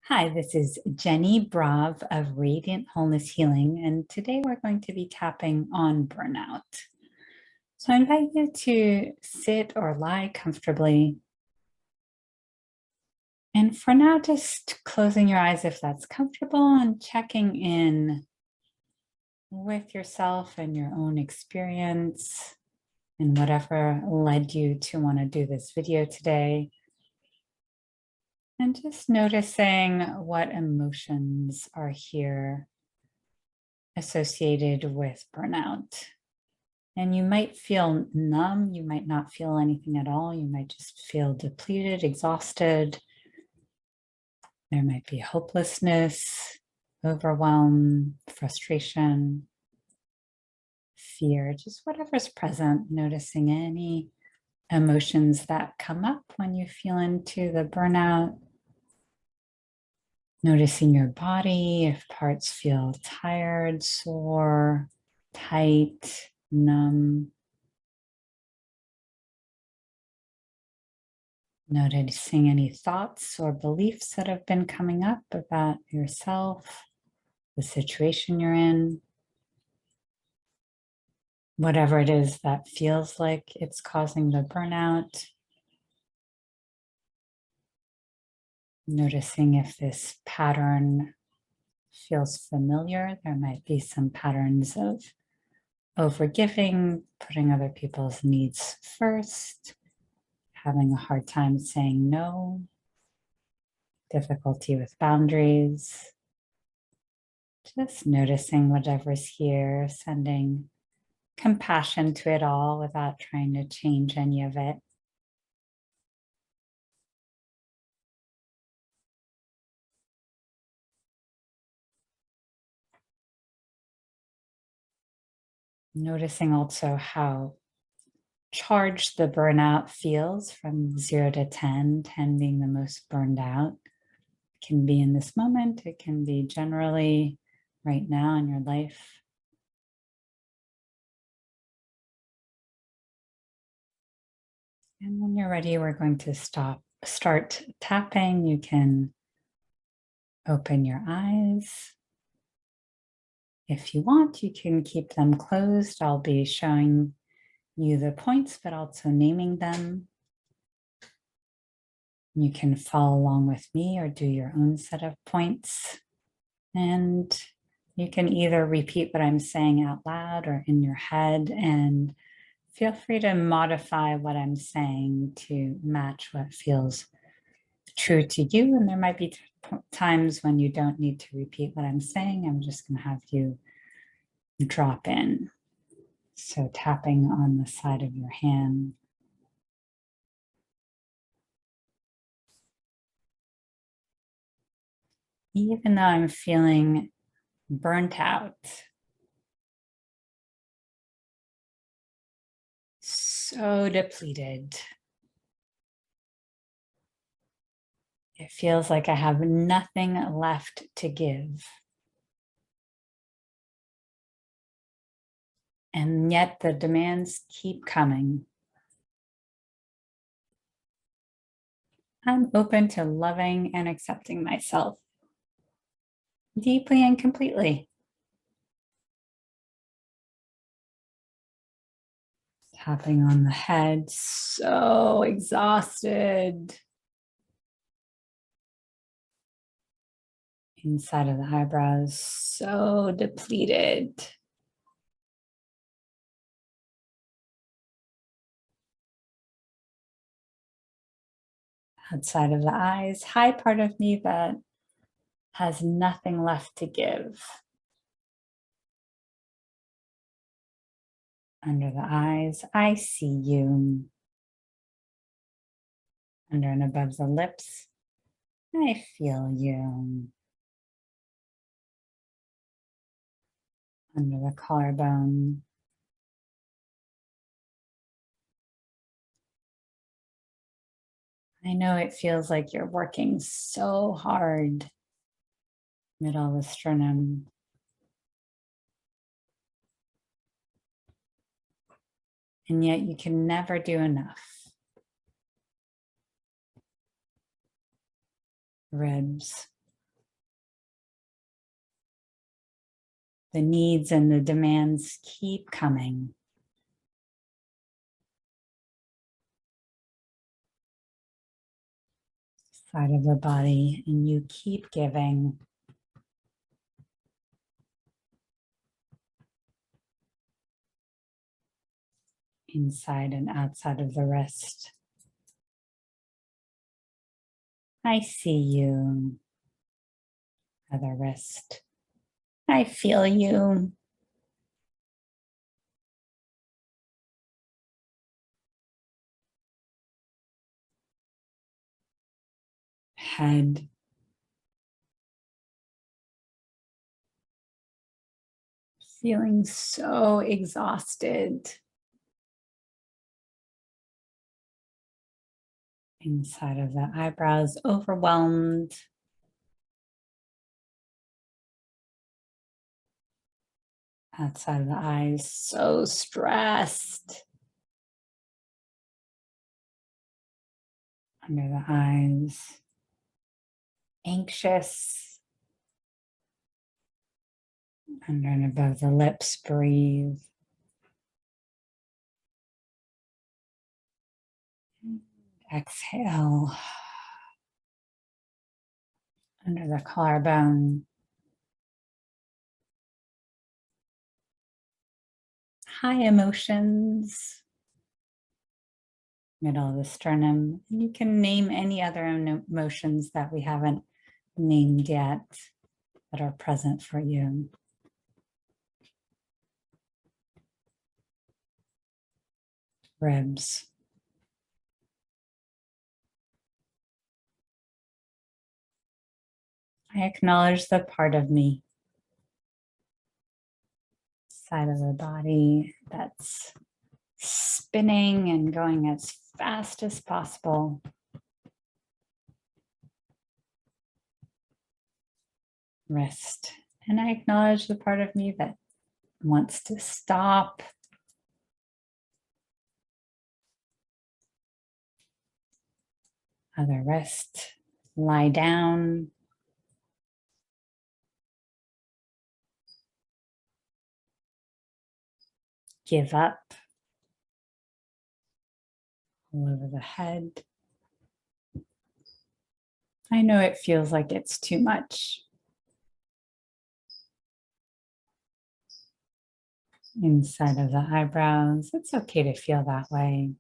Hi, this is Jenny Brav of Radiant Wholeness Healing, and today we're going to be tapping on burnout. So I invite you to sit or lie comfortably. And for now, just closing your eyes if that's comfortable and checking in with yourself and your own experience and whatever led you to want to do this video today. And just noticing what emotions are here associated with burnout. And you might feel numb, you might not feel anything at all, you might just feel depleted, exhausted. There might be hopelessness, overwhelm, frustration, fear, just whatever's present, noticing any emotions that come up when you feel into the burnout. Noticing your body, if parts feel tired, sore, tight, numb. Noticing any thoughts or beliefs that have been coming up about yourself, the situation you're in, whatever it is that feels like it's causing the burnout. Noticing if this pattern feels familiar. There might be some patterns of overgiving, putting other people's needs first, having a hard time saying no, difficulty with boundaries. Just noticing whatever's here, sending compassion to it all without trying to change any of it. Noticing also how charged the burnout feels from 0 to 10, 10 being the most burned out. It can be in this moment, it can be generally right now in your life. And when you're ready, we're going to start tapping. You can open your eyes. If you want, you can keep them closed. I'll be showing you the points, but also naming them. You can follow along with me or do your own set of points. And you can either repeat what I'm saying out loud or in your head, and feel free to modify what I'm saying to match what feels true to you. And there might be times when you don't need to repeat what I'm saying. I'm just going to have you drop in. So tapping on the side of your hand. Even though I'm feeling burnt out, so depleted, it feels like I have nothing left to give. And yet the demands keep coming. I'm open to loving and accepting myself deeply and completely. Tapping on the head, so exhausted. Inside of the eyebrows, so depleted. Outside of the eyes, high part of me that has nothing left to give. Under the eyes, I see you. Under and above the lips, I feel you. Under the collarbone, I know it feels like you're working so hard. Middle of the sternum. And yet you can never do enough. Ribs, The needs and the demands keep coming. Side of the body, and you keep giving. Inside and outside of the wrist. I see you. Other wrist. I feel you. Head. Feeling so exhausted. Inside of the eyebrows, overwhelmed. Outside of the eyes, so stressed. Under the eyes, anxious. Under and above the lips, breathe. Exhale. Under the collarbone. High emotions. Middle of the sternum. You can name any other emotions that we haven't named yet that are present for you. Ribs. I acknowledge the part of me, side of the body that's spinning and going as fast as possible. Wrist. And I acknowledge the part of me that wants to stop. Other wrist. Lie down. Give up. All over the head. I know it feels like it's too much. Inside of the eyebrows, it's okay to feel that way.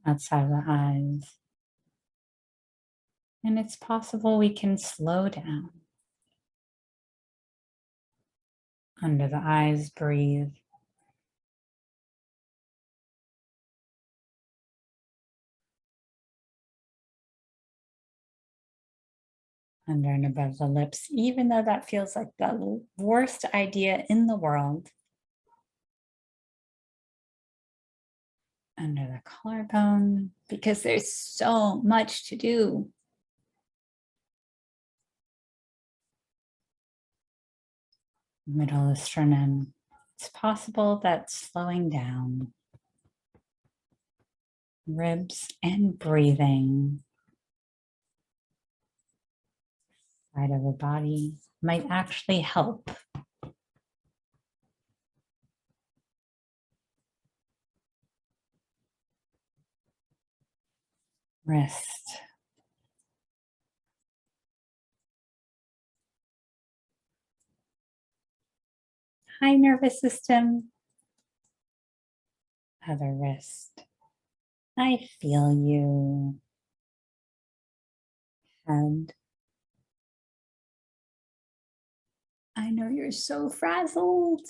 Outside of the eyes. And it's possible we can slow down. Under the eyes, breathe. Under and above the lips, even though that feels like the worst idea in the world. Under the collarbone, because there's so much to do. Middle of the sternum. It's possible that slowing down. Ribs and breathing. Side of the body might actually help. Wrist. Hi, nervous system. Other wrist. I feel you. Head. I know you're so frazzled.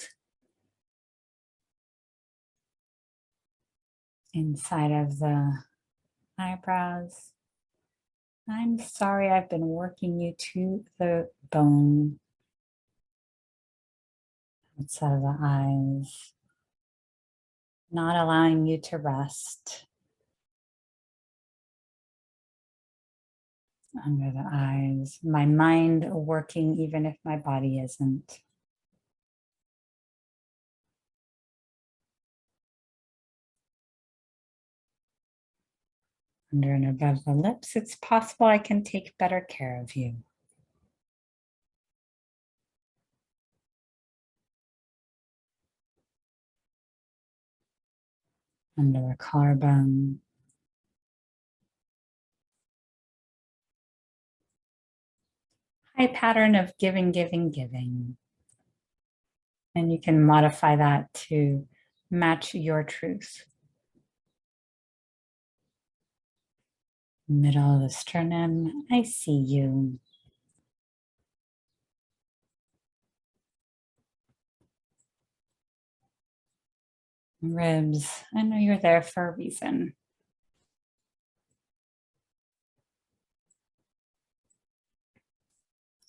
Inside of the eyebrows. I'm sorry I've been working you to the bone. Outside of the eyes. Not allowing you to rest. Under the eyes. My mind working even if my body isn't. Under and above the lips, it's possible I can take better care of you. Under the collarbone. High pattern of giving, giving, giving. And you can modify that to match your truth. Middle of the sternum, I see you. Ribs, I know you're there for a reason.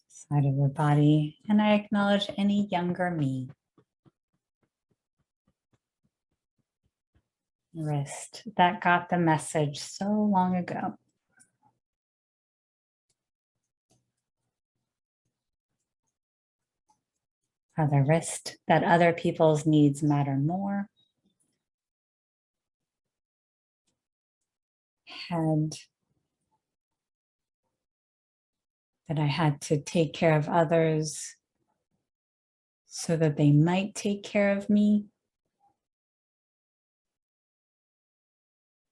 Side of the body, and I acknowledge any younger me. Wrist, that got the message so long ago. Other wrist, that other people's needs matter more. Head, that I had to take care of others so that they might take care of me.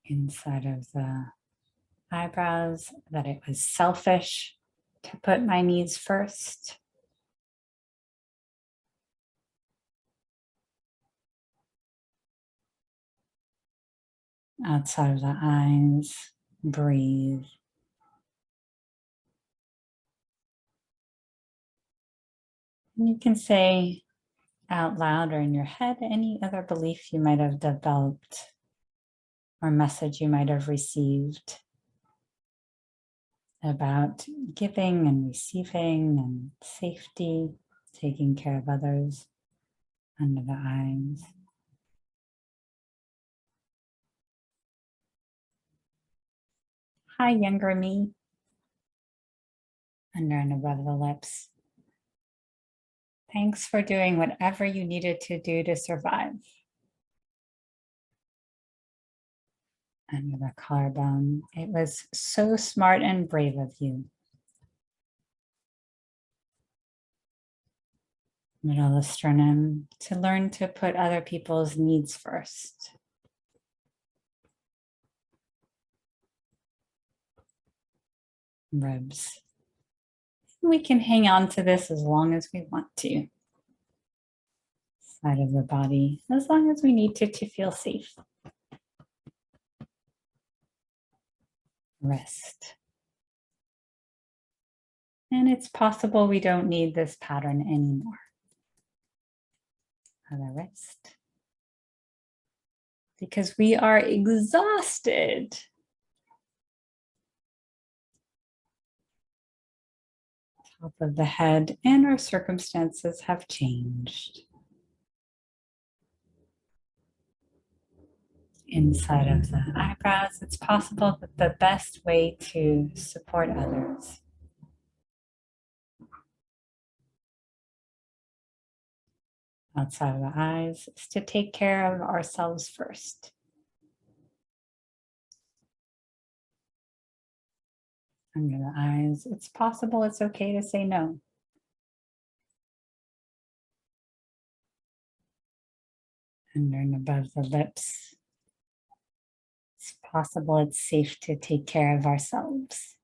Inside of the eyebrows, that it was selfish to put my needs first. Outside of the eyes, breathe. And you can say out loud or in your head any other belief you might have developed or message you might have received about giving and receiving and safety, taking care of others. Under the eyes. Hi, younger me. Under and above the lips. Thanks for doing whatever you needed to do to survive. Under the collarbone. It was so smart and brave of you. Middle of the sternum, to learn to put other people's needs first. Ribs. We can hang on to this as long as we want to. Side of the body, as long as we need to feel safe. Wrist. And it's possible we don't need this pattern anymore. Other wrist. Because we are exhausted. Top of the head and our circumstances have changed. Inside of the eyebrows, it's possible that the best way to support others outside of the eyes is to take care of ourselves first. Under the eyes, it's possible it's okay to say no. Under and above the lips, it's possible it's safe to take care of ourselves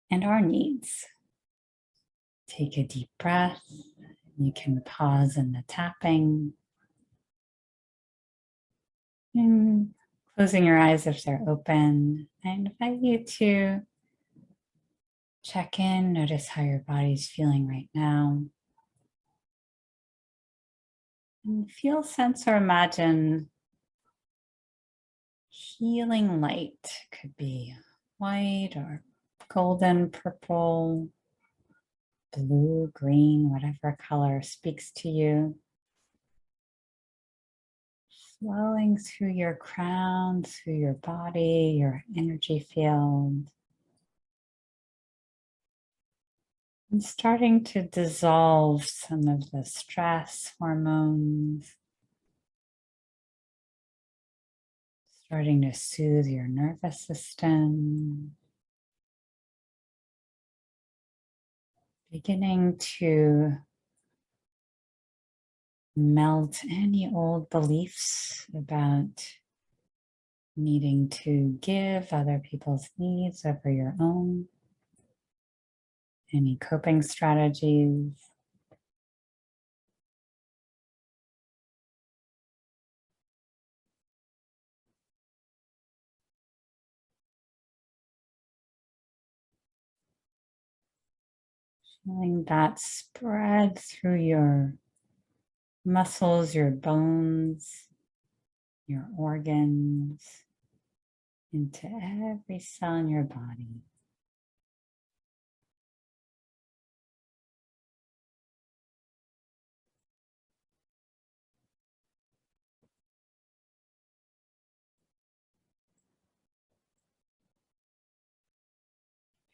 and our needs. Take a deep breath. You can pause in the tapping. And closing your eyes if they're open. I invite you to check in, notice how your body's feeling right now. And feel, sense, or imagine healing light. Could be white or golden, purple, blue, green, whatever color speaks to you. Flowing through your crown, through your body, your energy field. And starting to dissolve some of the stress hormones. Starting to soothe your nervous system. Beginning to melt any old beliefs about needing to give other people's needs over your own. Any coping strategies. Feeling that spread through your muscles, your bones, your organs, into every cell in your body.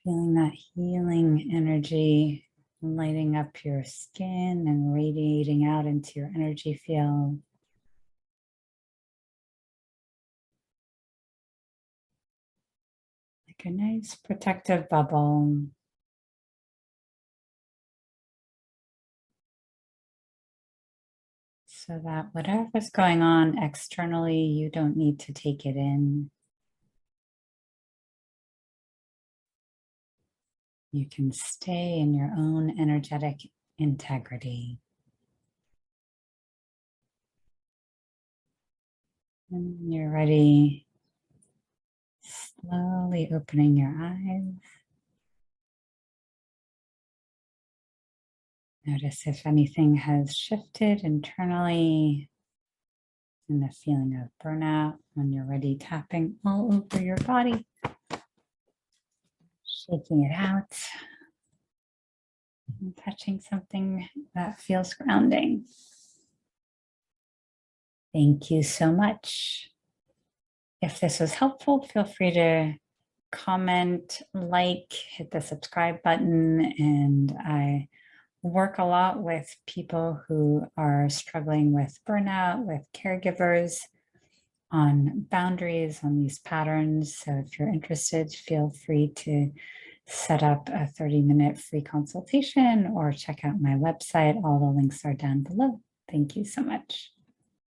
Feeling that healing energy lighting up your skin and radiating out into your energy field. Like a nice protective bubble. So that whatever's going on externally, you don't need to take it in. You can stay in your own energetic integrity. And when you're ready, slowly opening your eyes. Notice if anything has shifted internally in the feeling of burnout. When you're ready, tapping all over your body, shaking it out, and touching something that feels grounding. Thank you so much. If this was helpful, feel free to comment, like, hit the subscribe button. And I work a lot with people who are struggling with burnout, with caregivers, on boundaries, on these patterns. So if you're interested, feel free to set up a 30-minute free consultation or check out my website. All the links are down below. Thank you so much.